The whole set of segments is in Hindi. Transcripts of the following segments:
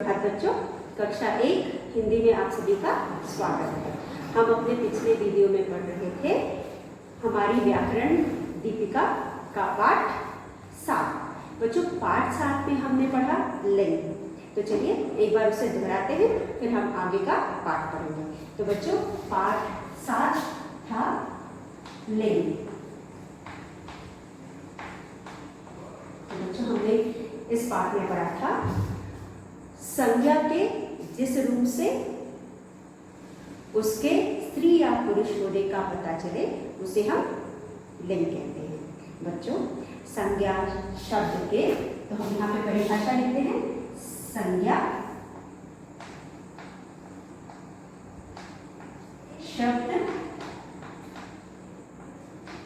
सुप्रभात बच्चों, कक्षा 1 हिंदी में आप सभी का स्वागत है। हम अपने पिछले वीडियो में पढ़ रहे थे हमारी व्याकरण दीपिका का पाठ 7। बच्चों पाठ 7 में हमने पढ़ा लिंग। तो चलिए एक बार उसे दोहराते हैं, फिर हम आगे का पाठ पढ़ेंगे। तो बच्चों पाठ 7 था लिंग। तो बच्चों हमने इस पाठ में पढ़ा था संज्ञा के जिस रूप से उसके स्त्री या पुरुष होने का पता चले उसे हम लिंग कहते हैं। बच्चों संज्ञा शब्द के, तो हम यहाँ पे परिभाषा लिखते हैं। संज्ञा शब्द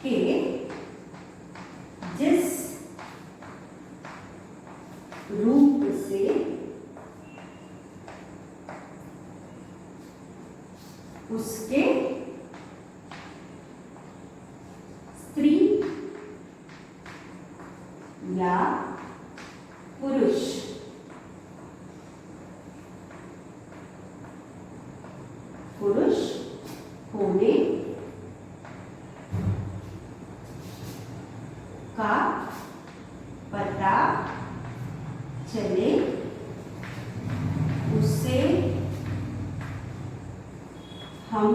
के जिस रूप से उसके स्त्री या पुरुष होने का पता चले उसे हम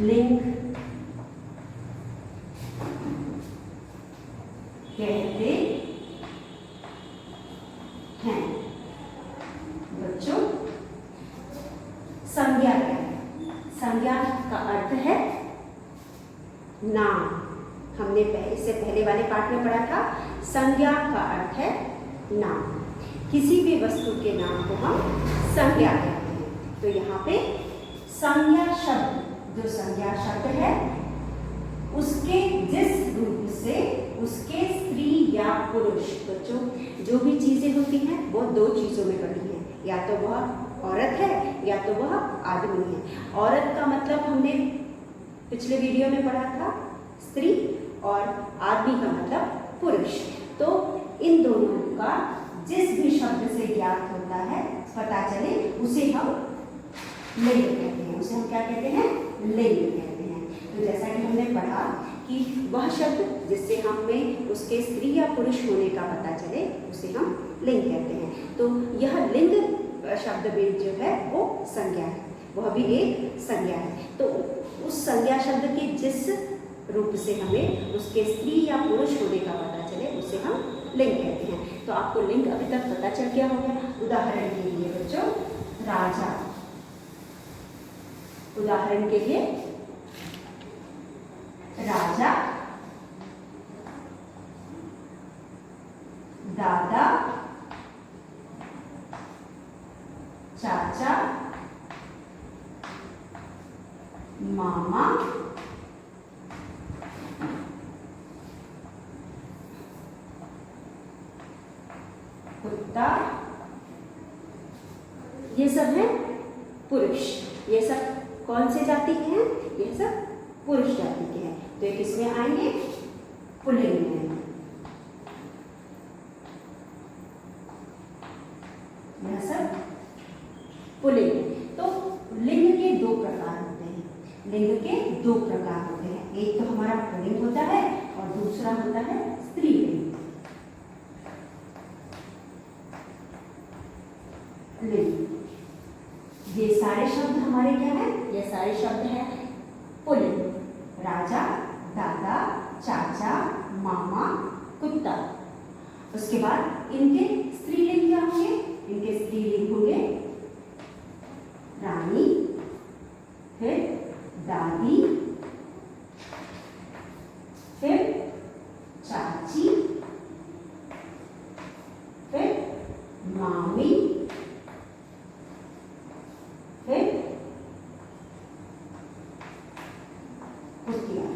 लिंग कहते हैं। बच्चों संज्ञा क्या है? संज्ञा का अर्थ है नाम। हमने इससे पहले वाले पाठ में पढ़ा था संज्ञा का अर्थ है नाम। किसी भी वस्तु के नाम को हम संज्ञा कहते हैं। तो यहाँ पे संज्ञा शब्द, जो संज्ञा शब्द है उसके जिस रूप से उसके स्त्री या पुरुष, बच्चों जो भी चीजें होती हैं वो दो चीजों में बनी है, या तो वह औरत है या तो वह आदमी है। औरत का मतलब हमने पिछले वीडियो में पढ़ा था स्त्री, और आदमी का मतलब पुरुष। तो इन दोनों का जिस भी शब्द से ज्ञात होता है, पता चले, उसे हम लिंग कहते हैं। उसे हम क्या कहते हैं? लिंग कहते हैं। तो जैसा कि हमने पढ़ा कि वह शब्द जिससे हमें उसके स्त्री या पुरुष होने का पता चले उसे हम लिंग कहते हैं। तो यह लिंग शब्द भी जो है वो संज्ञा है, वह भी एक संज्ञा है। तो उस संज्ञा शब्द के जिस रूप से हमें उसके स्त्री या पुरुष होने का पता चले उसे हम लिंग कहते हैं। तो आपको लिंग अभी तक पता चल गया होगा। उदाहरण के लिए बच्चों राजा, उदाहरण के लिए राजा, दादा, चाचा, मामा, कुत्ता, ये सब है पुरुष। ये सब कौन से जाति के हैं? ये सब पुरुष जाति के हैं। तो ये किसमें आएंगे? पुल्लिंग में। यह सब पुल्लिंग। तो लिंग के दो प्रकार होते हैं। लिंग के दो प्रकार होते हैं। एक तो हमारा पुल्लिंग होता है और दूसरा होता है स्त्रीलिंग। लिंग, ये सारे शब्द हमारे क्या है? ये सारे शब्द हैं पुल्लिंग। राजा, दादा, चाचा, मामा, कुत्ता। उसके बाद इनके स्त्रीलिंग क्या होंगे? इनके स्त्रीलिंग होंगे रानी, फिर दादी, फिर चाची, फिर मामी, फिर कुतिया।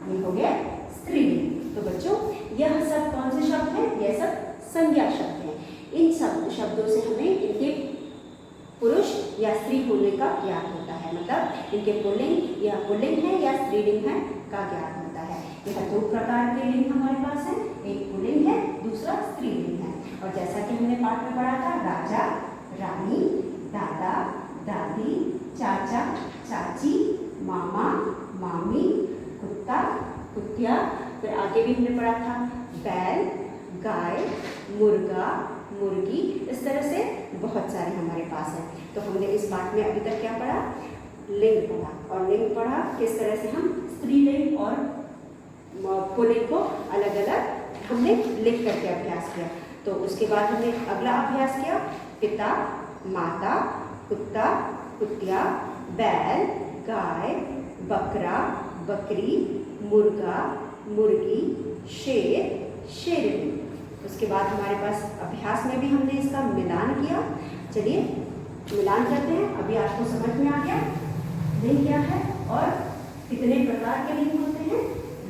ये हो गया स्त्रीलिंग। तो बच्चों यह सब कौन से शब्द हैं? यह सब संज्ञा शब्द हैं। इन सब शब्दों से हमें इनके पुरुष या स्त्री होने का ज्ञान होता है, मतलब इनके पुल्लिंग या पुल्लिंग है या स्त्रीलिंग है का ज्ञान होता है। यह दो प्रकार के लिंग हमारे पास है, एक पुल्लिंग है, दूसरा स्त्रीलिंग है। और जैसा कि हमने पाठ में पढ़ा था, राजा, रानी, दादा, दादी, चाचा, चाची, मामा, मामी, कुत्ता, कुतिया। फिर आगे भी हमने पढ़ा था बैल, गाय, मुर्गा, मुर्गी। इस तरह से बहुत सारे हमारे पास है। तो हमने इस पाठ में अभी तक क्या पढ़ा? लिंग पढ़ा। और लिंग पढ़ा किस तरह से हम स्त्रीलिंग और पुल्लिंग को अलग अलग हमने लिख करके अभ्यास किया। तो उसके बाद हमने अगला अभ्यास किया, पिता, माता, कुत्ता, कुतिया, बैल, गाय, बकरा, बकरी, मुर्गा, मुर्गी, शेर, शेरनी। उसके बाद हमारे पास अभ्यास में भी हमने इसका मिलान किया। चलिए मिलान करते हैं। अभी आपको समझ में आ गया लिंग क्या है और कितने प्रकार के लिंग होते हैं।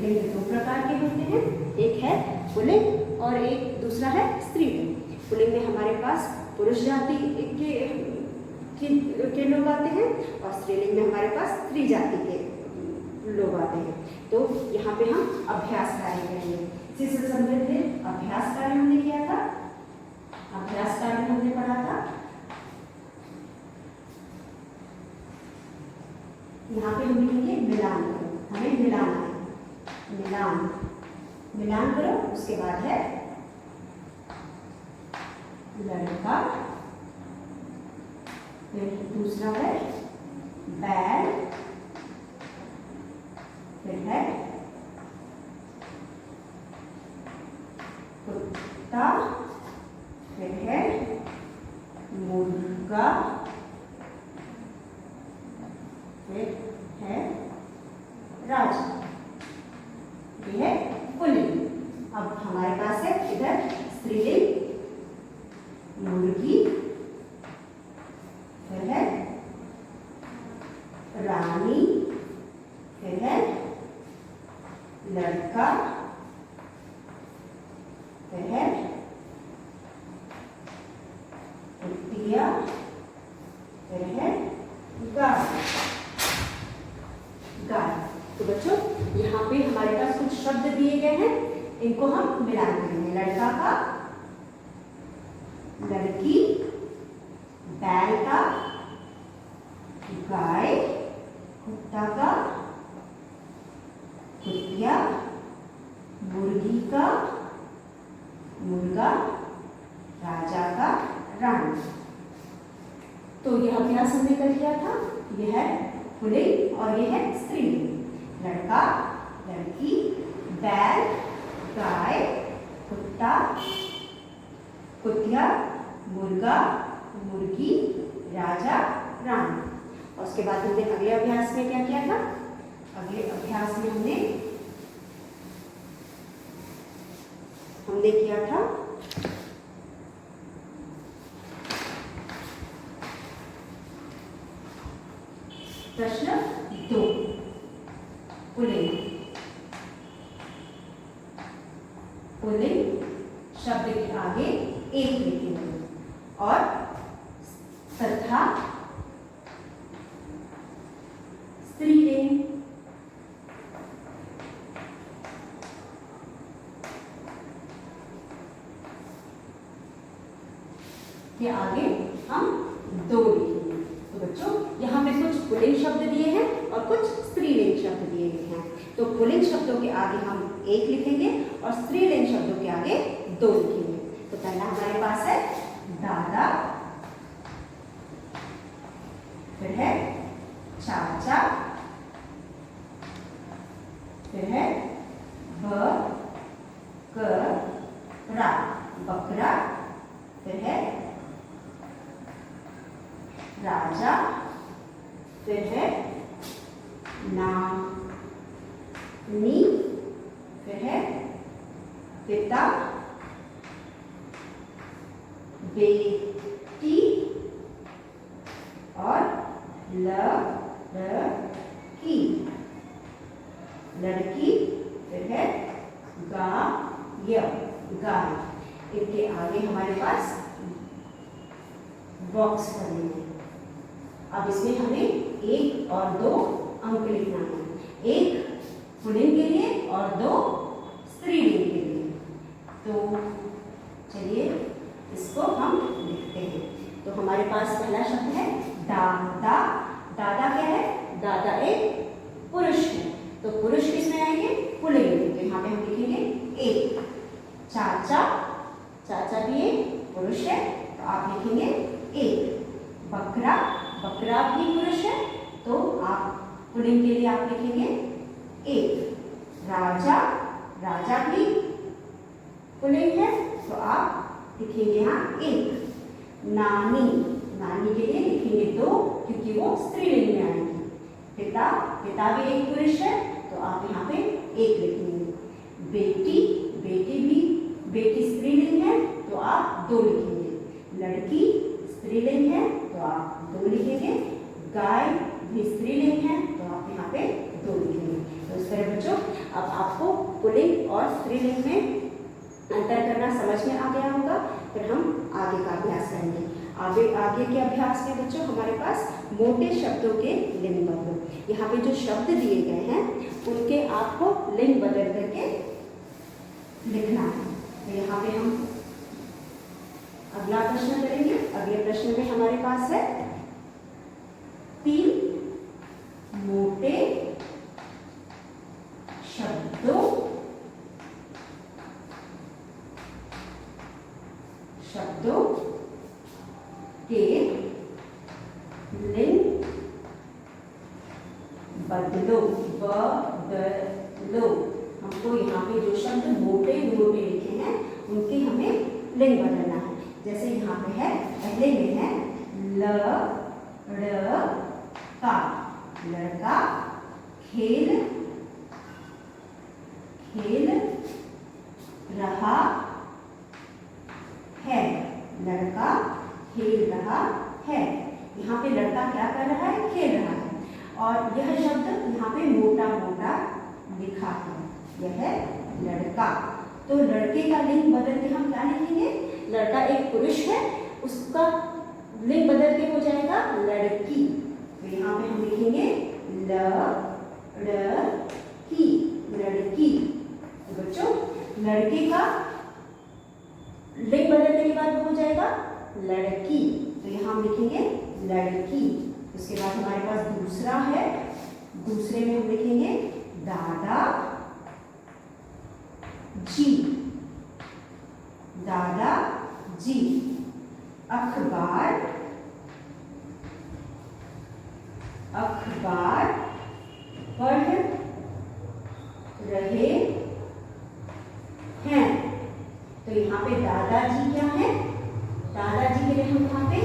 लिंग दो प्रकार के होते हैं, एक है पुल्लिंग और एक दूसरा है स्त्रीलिंग। पुल्लिंग में हमारे पास पुरुष जाति के लोग आते हैं और स्त्रीलिंग में हमारे पास स्त्री जाति के लोग आते हैं। तो यहाँ पे हम अभ्यास कार्य करेंगे। इसी से संबंधित अभ्यास कार्य हमने किया था। अभ्यास कार्य हमने पढ़ा था, यहाँ पे हम लिखेंगे मिलान करो। हमें मिलाना है, मिलान, मिलान करो। उसके बाद है लड़का, फिर दूसरा है बैल, फिर है कुत्ता, फिर है मुर्गा, फिर है राजा। ये है पुल्लिंग। अब हमारे पास है इधर स्त्रीलिंग, मुर्गी, फिर है रानी, फिर है लड़का, फिर है कुतिया, फिर है गाय। गाय। तो बच्चों यहाँ पे हमारे पास कुछ शब्द दिए गए हैं, इनको हम मिलान करेंगे। लड़का का, लड़की, बैल का, गाय, कुत्ता का, कुतिया, मुर्गी का, मुर्गा, राजा का, रानी। तो यह अभ्यास हमने कर लिया था। यह है पुल्लिंग और यह है स्त्रीलिंग। लड़का, लड़की, बैल, गाय, कुत्ता, कुतिया, मुर्गा, मुर्गी, राजा, रानी। और उसके बाद हमने अगले अभ्यास में क्या किया था? अगले अभ्यास में हमने किया था प्रश्न 2, पुल्लिंग। पुल्लिंग शब्द के आगे एक लिखेंगे और तथा स्त्रीलिंग के आगे हम 2 लिखेंगे। तो बच्चों यहाँ पे कुछ पुल्लिंग शब्द दिए हैं और कुछ स्त्रीलिंग शब्द दिए गए हैं। तो पुल्लिंग शब्दों के आगे हम 1 लिखेंगे और स्त्रीलिंग शब्दों के आगे 2 लिखेंगे। तो पहला हमारे पास है दादा, फिर है चाचा, फिर है बकरा, बकरा, फिर है राजा, फिर है नानी, फिर है पिता, बेटी और लड़की, लड़की, फिर है गाय, गाय। इनके आगे हमारे पास बॉक्स करने हैं। अब इसमें हमें 1 और 2 अंक लिखना है। 1 पुल्लिंग के लिए और 2 स्त्रीलिंग के लिए। तो चलिए इसको हम लिखते हैं। तो हमारे पास पहला शब्द है दादा। दादा क्या है? दादा एक पुरुष है, तो पुरुष किसमें आएंगे? पुल्लिंग में। तो यहाँ पे हम लिखेंगे एक। चाचा, चाचा भी एक पुरुष है, तो आप लिखेंगे एक। बकरा, बकरा भी पुरुष है, तो आप पुल्लिंग के लिए आप लिखेंगे एक। राजा, राजा भी पुल्लिंग है, तो आप लिखेंगे यहाँ एक। नानी, नानी के लिए लिखेंगे 2 क्योंकि वो स्त्रीलिंग में आएंगे। पिता, पिता भी एक पुरुष है, तो आप यहाँ पे एक लिखेंगे। बेटी, बेटी भी, बेटी स्त्रीलिंग है, तो आप 2 लिखेंगे। लड़की स्त्रीलिंग है, तो आप 2 लिखेंगे। गाय भी स्त्रीलिंग है, तो आप यहाँ पे 2 लिखेंगे। तो इस तरह बच्चों अब आपको पुल्लिंग और स्त्रीलिंग में अंतर करना समझ में आ गया होगा। फिर हम आगे का अभ्यास करेंगे। आगे के अभ्यास में बच्चों हमारे पास मोटे शब्दों के लिंग बदलो। यहाँ पे जो शब्द दिए गए हैं उनके आपको लिंग बदल करके लिखना है। तो यहाँ पे हम अगला प्रश्न करेंगे। अगले प्रश्न में हमारे पास है 3 मोटे शब्दों के लिंग बदलो। हमको यहाँ पे जो शब्द मोटे मोटे लिखे हैं उनके हमें लिंग बदलना है। जैसे यहाँ पे है, पहले में है लड़का, लड़का खेल रहा है, लड़का खेल रहा है। यहाँ पे लड़का क्या कर रहा है? खेल रहा है। और यह शब्द यहाँ पे मोटा मोटा लिखा है, यह है लड़का। तो लड़के का लिंग बदल के हम क्या लिखेंगे? लड़का एक पुरुष है, उसका लिंग बदल के हो जाएगा लड़की। तो यहाँ पे हम लिखेंगे लड़की, लड़की। तो बच्चों लड़के का लिंग बदलने के बाद हो जाएगा लड़की, तो यहाँ हम लिखेंगे लड़की। उसके बाद हमारे पास दूसरा है, दूसरे में हम लिखेंगे दादा जी, दादा जी। अखबार, अखबार पढ़ रहे हैं। तो यहाँ पे दादाजी क्या है? दादाजी के लिए हम यहाँ पे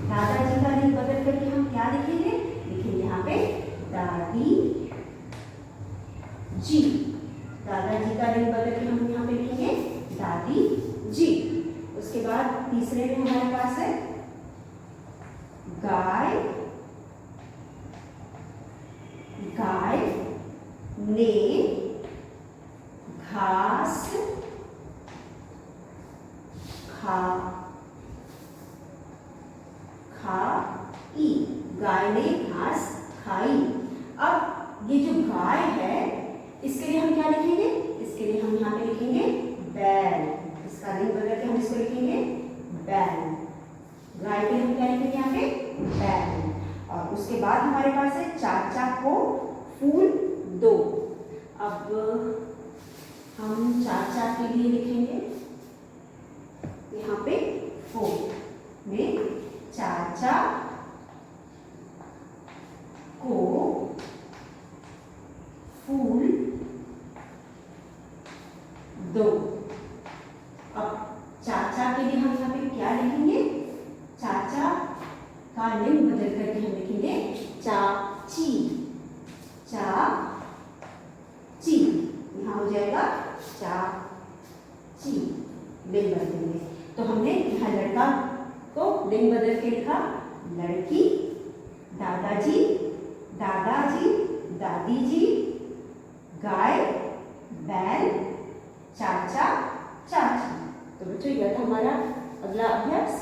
दादाजी का लिंग बदल करके हम क्या लिखेंगे? लिखेंगे यहाँ पे दादी जी। दादाजी का लिंग बदल के हम यहाँ पे लिखेंगे दादी जी। उसके बाद तीसरे में हमारे पास है गाय, गाय ने घास खाई, गाय ने घास खाई। अब ये जो गाय है इसके लिए हम क्या लिखेंगे? इसके लिए हम यहाँ पे लिखेंगे बैल। इसका लिंग बदल के हम इसको लिखेंगे बैल। गाय के लिए हम क्या लिखेंगे? यहाँ पे बैल। और उसके बाद हमारे पास है चाचा को फूल दो। अब हम चाचा के लिए लिखेंगे यहाँ पे फूल में चाचा को फूल दो। अब चाचा के लिए हम यहाँ पे क्या लिखेंगे? चाचा का लिंग बदल करके हम लिखेंगे चाची, चाची। यहाँ हो जाएगा चाची, लिंग बदलेंगे। तो हमने यहाँ लड़का को लिंग बदल के लिखा लड़की, दादाजी, दादाजी, दादी जी, गाय, बैल, चाचा, चाची। तो बच्चों यह था हमारा अगला अभ्यास।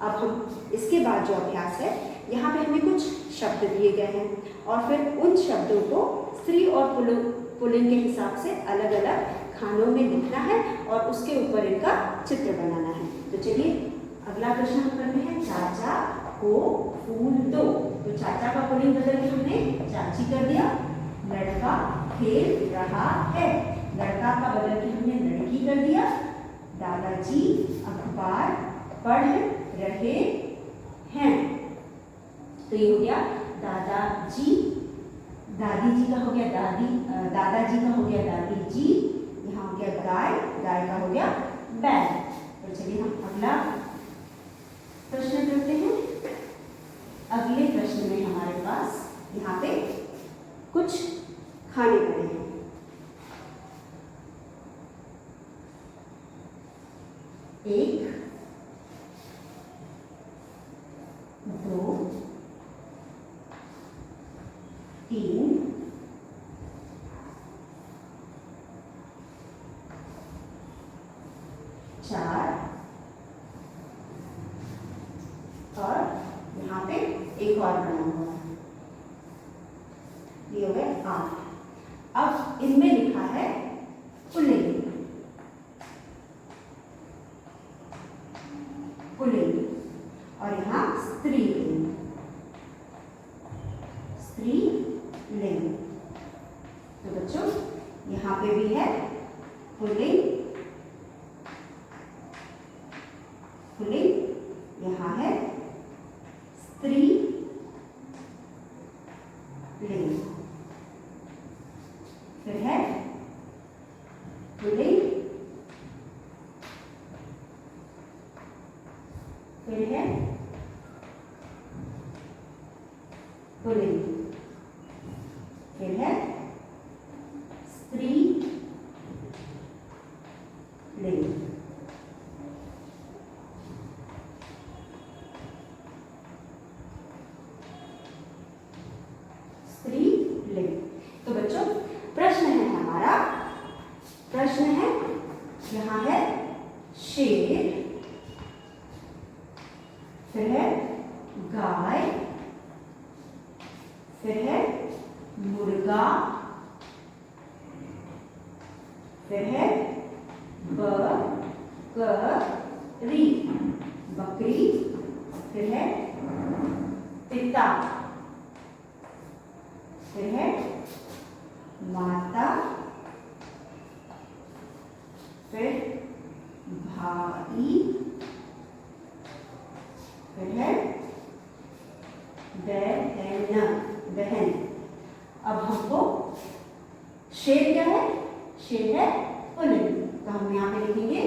अब हम इसके बाद जो अभ्यास है, यहाँ पे हमें कुछ शब्द दिए गए हैं और फिर उन शब्दों को स्त्री और पुल्लिंग के हिसाब से अलग अलग खानों में लिखना है और उसके ऊपर इनका चित्र बनाना है। तो चलिए अगला प्रश्न हम करते हैं, चाचा को फूल दो। तो चाचा का पुल्लिंग बदल के हमने चाची कर दिया। लड़का खेल रहा है, लड़का का बदल के हमने लड़की कर दिया। दादाजी अखबार पढ़ रहे हैं, तो ये हो गया दादाजी। दादी जी का हो गया दादी, दादाजी का हो गया दादी जी। यहाँ हो गया गाय, गाय का हो गया बैल। तो चलिए हम अगला प्रश्न करते हैं। अगले प्रश्न में हमारे पास यहाँ पे कुछ खाने पड़े हैं। एक, दो, तीन, चार और यहाँ पे एक और बना हुआ है, ये हो गए 8। अब इनमें लिखा है पुल्लिंग, पुल्लिंग और यहाँ स्त्रीलिंग, स्त्रीलिंग। तो बच्चों यहाँ पे भी है पुल्लिंग, पुल्लिंग, यहाँ है स्त्रीलिंग। फिर है पुल्लिंग, फिर है पुल्लिंग, फिर है स्त्रीलिंग। स्त्रीलिंग। तो बच्चों प्रश्न है हमारा, प्रश्न है यहाँ है शेर, फिर है गाय, फिर है मुर्गा, फिर है बकरी, बकरी, फिर है पिता, फिर है माता, फिर भाई, फिर है बहन, बहन। अब हमको शेर क्या है, शेर है पुल्लिंग, तो हम यहाँ पे लिखेंगे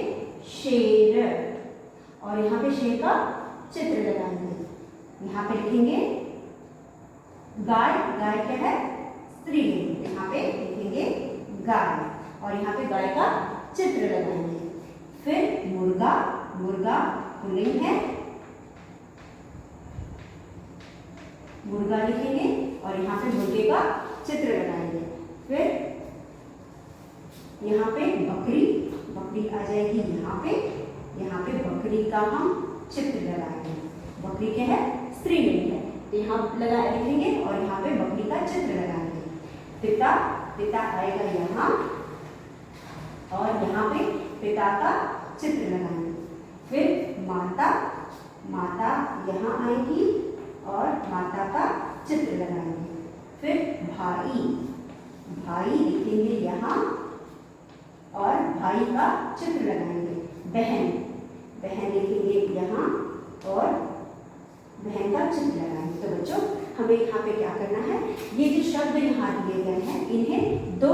शेर और यहाँ पे शेर का चित्र लगाएंगे। यहाँ पे लिखेंगे गाय, गाय क्या है स्त्रीलिंग, यहाँ पे लिखेंगे गाय और यहाँ पे गाय का चित्र लगाएंगे। फिर मुर्गा, मुर्गा पुल्लिंग है, मुर्गा लिखेंगे और यहाँ पे मुर्गे का चित्र लगाएंगे। फिर यहाँ पे बकरी, बकरी आ जाएगी यहाँ पे बकरी का हम चित्र लगाएंगे। बकरी क्या है स्त्रीलिंग है, तो यहाँ लिखेंगे और यहाँ पे बकरी का चित्र लगाएंगे। पिता, पिता आएगा यहाँ और यहाँ पे पिता का चित्र लगाएंगे। फिर माता, माता यहाँ आएगी और माता का चित्र लगाएंगे। फिर भाई, भाई लिखेंगे यहाँ और भाई का चित्र लगाएंगे। बहन, बहन लिखेंगे यहाँ और बहन का चित्र लगाएंगे। तो बच्चों हमें यहाँ पे क्या करना है, ये जो शब्द यहाँ दिए गए हैं इन्हें दो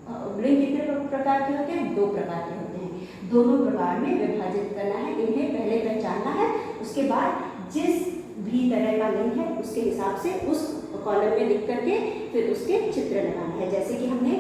पुल्लिंग कितने प्रकार के होते हैं, 2 प्रकार के होते हैं, दोनों प्रकार में विभाजित करना है। इन्हें पहले पहचानना है, उसके बाद जिस भी तरह का लिंग है उसके हिसाब से उस कॉलम में लिख करके फिर उसके चित्र लगाना है। जैसे कि हमने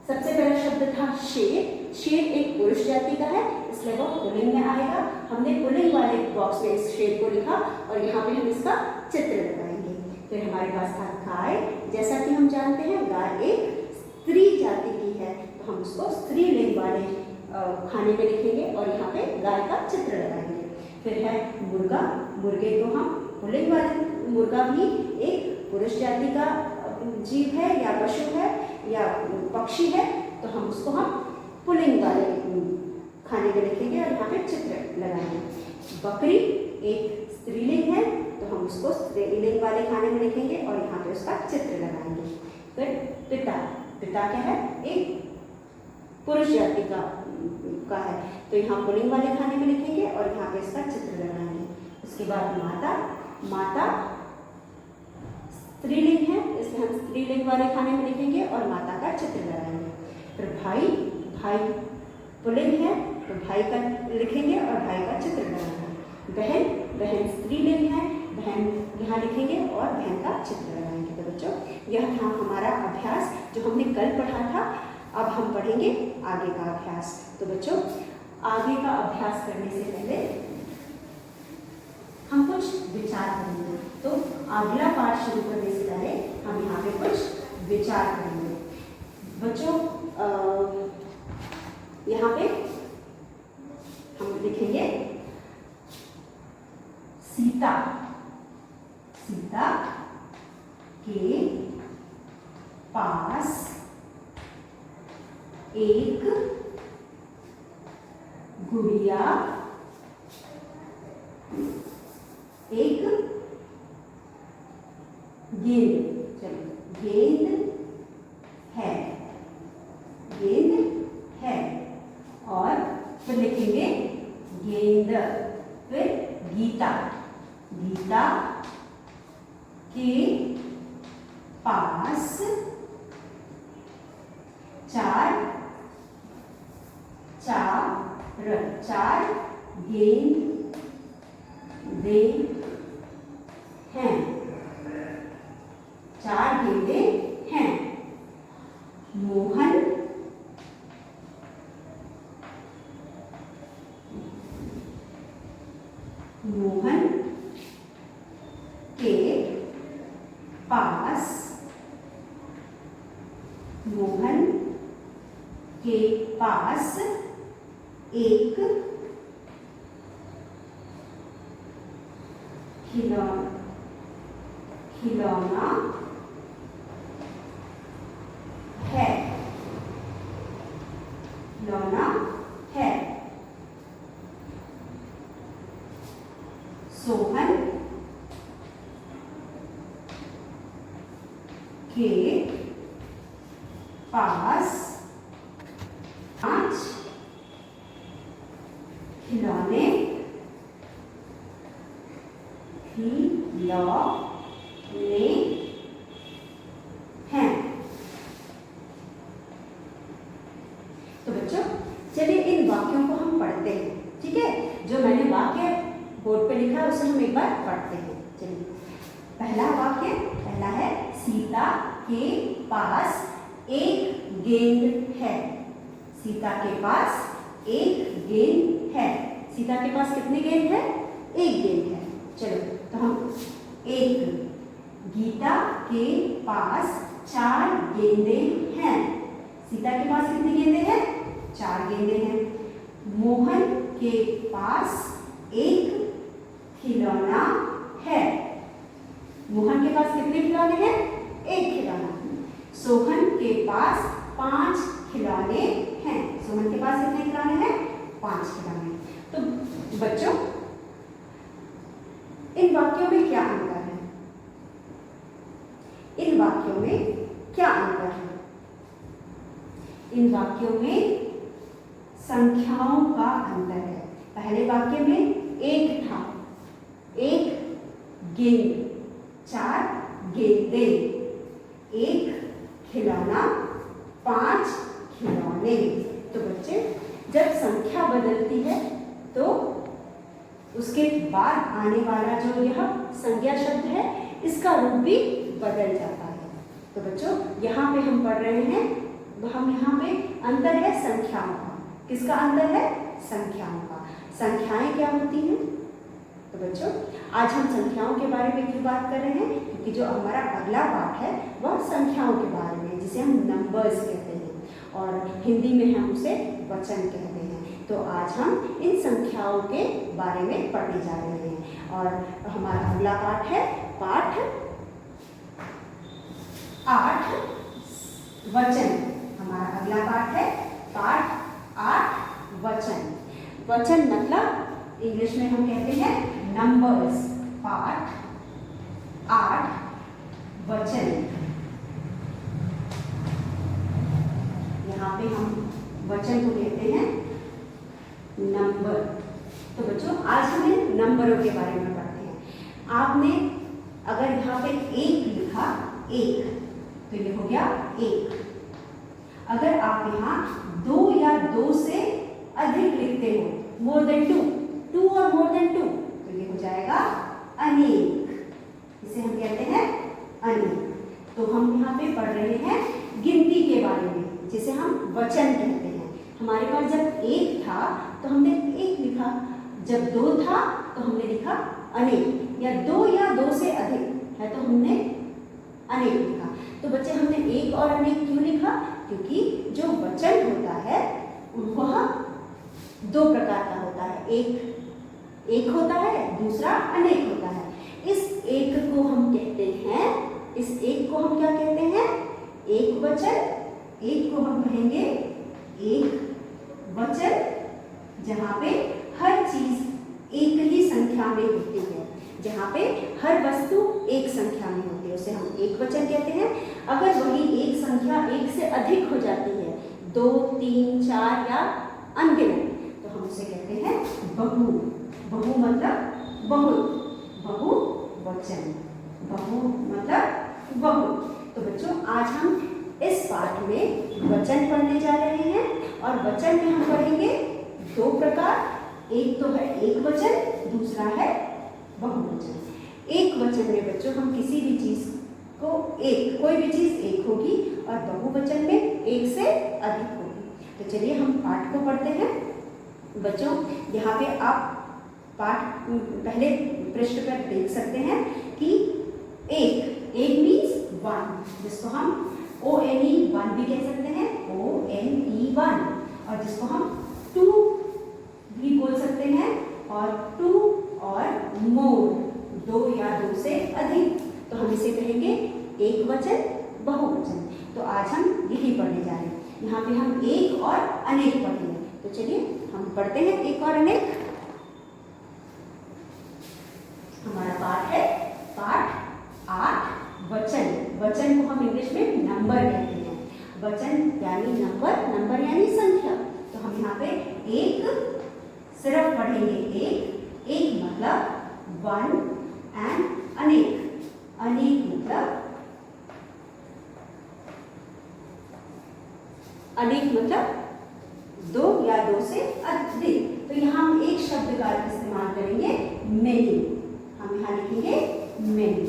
सबसे पहला शब्द था शेर, शेर एक पुरुष जाति का है इसलिए वो पुल्लिंग में आएगा। हमने पुल्लिंग वाले बॉक्स में इस शेर को लिखा और यहाँ पे हम इसका चित्र लगाएंगे। फिर हमारे पास था गाय, जैसा कि हम जानते हैं गाय एक स्त्री जाति की है तो हम उसको स्त्रीलिंग वाले खाने में लिखेंगे और यहाँ पे गाय का चित्र लगाएंगे। फिर है मुर्गा, मुर्गे को हम पुल्लिंग वाले, मुर्गा भी एक पुरुष जाति का जीव है या पशु है या पक्षी है तो हम उसको पुल्लिंग वाले खाने में लिखेंगे और यहाँ पे चित्र लगाएंगे। बकरी एक स्त्रीलिंग है तो हम उसको स्त्रीलिंग वाले खाने में लिखेंगे और यहाँ पे उसका चित्र लगाएंगे। फिर पिता, पिता क्या है, एक पुरुष जाति का है तो यहाँ पुल्लिंग वाले खाने में लिखेंगे और यहाँ पे इसका चित्र लगाएंगे। उसके बाद माता, माता स्त्रीलिंग है इसलिए हम स्त्रीलिंग वाले खाने में लिखेंगे और माता का चित्र लगाएंगे। फिर भाई, भाई पुल्लिंग है तो भाई का लिखेंगे और भाई का चित्र लगाएंगे। बहन, बहन स्त्रीलिंग है, बहन यहाँ लिखेंगे और बहन का चित्र लगाएंगे। तो बच्चों यह था हमारा अभ्यास जो हमने कल पढ़ा था। अब हम पढ़ेंगे आगे का अभ्यास। तो बच्चों आगे का अभ्यास करने से पहले हम कुछ विचार करेंगे। तो अगला पाठ शुरू करने से पहले हम यहाँ पे कुछ विचार करेंगे। बच्चों यहाँ पे हम लिखेंगे सीता, सीता के पास एक गुड़िया, एक गेंद, चलो गेंद है, गेंद है और फिर लिखेंगे गेंद। फिर गीता, गीता के पास चार, चार गेंद दे हैं, चार गेंदे हैं। मोहन, मोहन के पास, मोहन के पास एक खिलौना, खिलौना है, खिलौना है। सोहन के पास 5 खिलौने, खिलौने हैं। तो बच्चों चलिए इन वाक्यों को हम पढ़ते हैं, ठीक है। जो मैंने वाक्य बोर्ड पे लिखा है उसे हम एक बार पढ़ते हैं। चलिए पहला वाक्य, पहला है सीता के पास एक गेंद है। सीता के पास एक गेंद है। सीता के पास कितनी गेंद है? एक गेंद है। चलो तो हम एक। गीता के पास 4 गेंदे हैं। सीता के पास कितनी गेंदे हैं? 4 गेंदे हैं। मोहन के पास एक खिलौना है। मोहन के पास कितने खिलौने हैं? एक खिलौना। सोहन के पास 5 खिलौने हैं। सोहन के पास कितने खिलौने हैं? 5 खिलौने। तो बच्चों इन वाक्यों में क्या अंतर है? इन वाक्यों में क्या अंतर है? इन वाक्यों में संख्याओं का अंतर है। पहले वाक्य में एक था, एक गेंद, 4 गेंदे, एक खिलौना, 5 खिलौने। तो बच्चे जब संख्या बदलती है तो उसके बाद आने वाला जो यह संज्ञा शब्द है इसका रूप भी बदल जाता है। तो बच्चों यहाँ पे हम पढ़ रहे हैं, हम यहाँ पे अंतर है संख्याओं का। किसका अंतर है? संख्याओं का। संख्याएं क्या होती हैं? तो बच्चों आज हम संख्याओं के बारे में क्यों बात कर रहे हैं? क्योंकि जो हमारा अगला पाठ है वह संख्याओं के बारे में, जिसे हम नंबर्स कहते हैं और हिंदी में हम उसे वचन कहते हैं। तो आज हम इन संख्याओं के बारे में पढ़ने जा रहे हैं और हमारा अगला पाठ है पाठ 8 वचन। हमारा अगला पाठ है पाठ 8 वचन। वचन मतलब इंग्लिश में हम कहते हैं नंबर्स। पाठ 8 वचन। यहाँ पे हम वचन को कहते हैं नंबर। तो बच्चों आज हम नंबरों के बारे में पढ़ते हैं। आपने अगर यहाँ पे 1 लिखा, 1 तो ये हो गया 1। अगर आप यहाँ 2 या 2 से अधिक लिखते हो, मोर देन 2, 2 और मोर देन 2, तो ये हो जाएगा अनेक। इसे हम कहते हैं अनेक। तो हम यहाँ पे पढ़ रहे हैं गिनती के बारे में, जिसे हम वचन कहते हैं। हमारे पास जब 1 था तो हमने 1 लिखा, जब 2 था तो हमने लिखा अनेक, या 2 या 2 से अधिक है तो हमने अनेक लिखा। तो बच्चे हमने 1 और अनेक क्यों लिखा? क्योंकि जो वचन होता है वह 2 प्रकार का होता है। एक होता है, दूसरा अनेक होता है। इस एक को हम कहते हैं, इस एक को हम क्या कहते हैं? एक वचन। एक को हम कहेंगे एक वचन, जहाँ पे हर चीज एक ही संख्या में होती है, जहाँ पे हर वस्तु एक संख्या में होती है, उसे हम एक वचन कहते हैं। अगर वही एक संख्या 1 से अधिक हो जाती है, 2, 3, 4 या अनगिनत, तो हम उसे कहते हैं बहु। बहु मतलब बहुत, बहु वचन, बहु मतलब बहुत। तो बच्चों आज हम इस पाठ में वचन पढ़ने जा रहे हैं, और वचन में हम पढ़ेंगे 2 प्रकार। एक तो है एक वचन, दूसरा है बहुवचन। एक वचन में बच्चों हम किसी भी चीज को कोई भी चीज एक होगी, और बहुवचन में 1 से अधिक होगी। तो चलिए हम पाठ को पढ़ते हैं। बच्चों यहाँ पे आप पाठ पहले पृष्ठ पर देख सकते हैं कि एक मीन्स 1, जिसको हम ONE 1 भी कह सकते हैं, ONE 1, और जिसको हम 2 भी बोल सकते हैं, और 2 और मोर, 2 या 2 से अधिक, तो हम इसे कहेंगे एक वचन, बहुवचन। तो आज हम यही पढ़ने जा रहे हैं। यहाँ पे हम एक और अनेक पढ़ेंगे। तो चलिए हम पढ़ते हैं एक और अनेक। हमारा पाठ है पाठ 8 वचन। वचन को हम इंग्लिश में नंबर कहते हैं। वचन यानी नंबर, नंबर यानी संख्या। तो हम यहाँ पे एक सिर्फ पढ़ेंगे। एक मतलब 1 एंड अनेक। अनेक मतलब अनेक मतलब 2 या 2 से अधिक। तो यहाँ हम एक शब्द का इस्तेमाल करेंगे, मेनी। हम यहाँ लिखेंगे मेनी।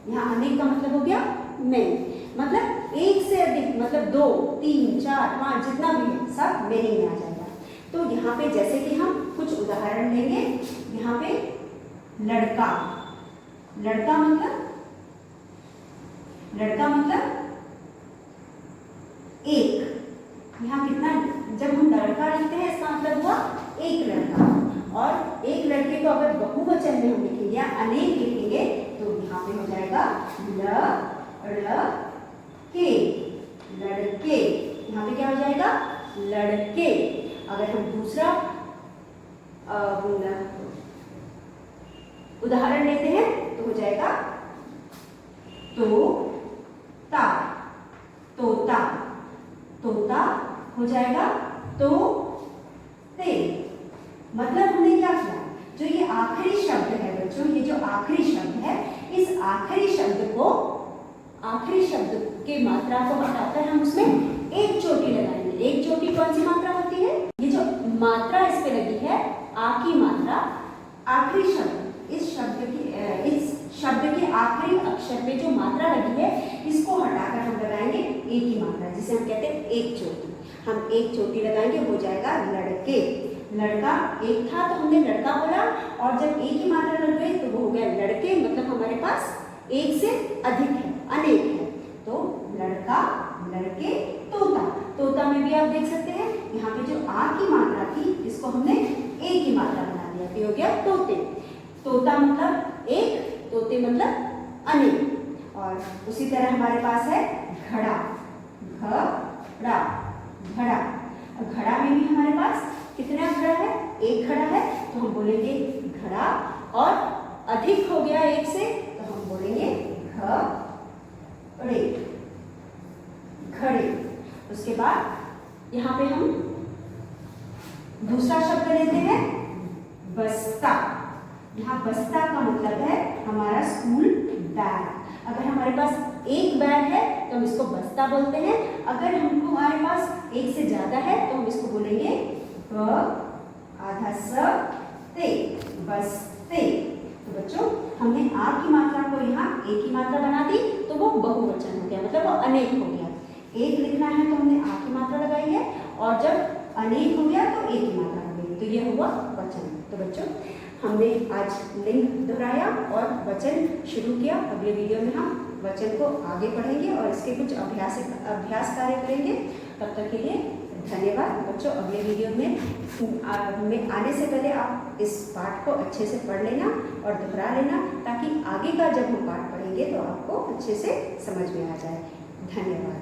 यहाँ अनेक का मतलब हो गया मेनी, मतलब 1 से अधिक, मतलब 2, 3, 4, 5 जितना भी है सब मेनी में आ जाएगा। तो यहाँ पे जैसे कि हम कुछ उदाहरण लेंगे। यहाँ पे लड़का, लड़का मतलब 1। यहाँ कितना, जब हम लड़का लिखते हैं इसका मतलब हुआ एक लड़का। और एक लड़के को अगर बहुवचन में हम लिखेंगे या अनेक लिखेंगे तो यहाँ पे हो जाएगा लड़के, लड़के। यहाँ पे क्या हो जाएगा? लड़के। अगर हम दूसरा उदाहरण लेते हैं तो हो जाएगा तोता, तोता, तोता हो जाएगा तोते। मतलब हमने क्या किया, जो ये आखिरी शब्द है बच्चों, ये जो आखिरी शब्द है, इस आखिरी शब्द को, आखिरी शब्द के मात्रा को हटाकर हम उसमें एक चोटी लगाएंगे। एक चोटी कौन सी मात्रा होती है? ये जो मात्रा इस पे लगी है, आ की मात्रा, आखिरी शब्द, इस शब्द के आखिरी अक्षर पे जो मात्रा लगी है, इसको हटाकर हम लगाएंगे एक ही मात्रा, जिसे हम कहते हैं एक चोटी। हम एक चोटी लगाएंगे, हो जाएगा लड़के। लड़का एक था तो हमने लड़का बोला, और जब एक ही मात्रा लग गई तो वो हो गया लड़के। मतलब हमारे पास एक से अधिक है, अनेक है। तो लड़का, लड़के, तोता। तोता में भी आप देख सकते हैं यहाँ पे जो आ की मात्रा थी, इसको हमने एक ही मात्रा बना दिया, तो हो गया तोते। तोता मतलब एक, तोते मतलब अनेक। और उसी तरह हमारे पास है घड़ा, घड़ा, घड़ा। अब घड़ा में भी हमारे पास कितना घड़ा है? एक घड़ा है, तो हम बोलेंगे घड़ा। और अधिक हो गया एक से तो हम बोलेंगे घड़े, घड़े। उसके बाद यहाँ पे हम दूसरा शब्द लेते हैं बस्ता। यहाँ बस्ता का मतलब है हमारा स्कूल बैग। अगर हमारे पास एक बैग है तो हम इसको बस्ता बोलते हैं। अगर हमारे पास एक से ज्यादा है तो हम इसको बोलेंगे ब आधा स ते, बस्ते। तो बच्चों हमने आ की मात्रा को यहाँ एक की मात्रा बना दी तो वो बहुवचन हो गया, मतलब वो अनेक हो गया। एक लिखना है तो हमने आ की मात्रा लगाई है, और जब अनेक हो गया तो एक की मात्रा हो गई, तो ये हुआ वचन। तो बच्चों हमने आज लिंग दोहराया और वचन शुरू किया। अगले वीडियो में हम वचन को आगे पढ़ेंगे और इसके कुछ अभ्यास कार्य करेंगे। तब तक के लिए धन्यवाद बच्चों। अगले वीडियो में आने से पहले आप इस पाठ को अच्छे से पढ़ लेना और दोहरा लेना, ताकि आगे का जब हम पाठ पढ़ेंगे तो आपको अच्छे से समझ में आ जाए। धन्यवाद।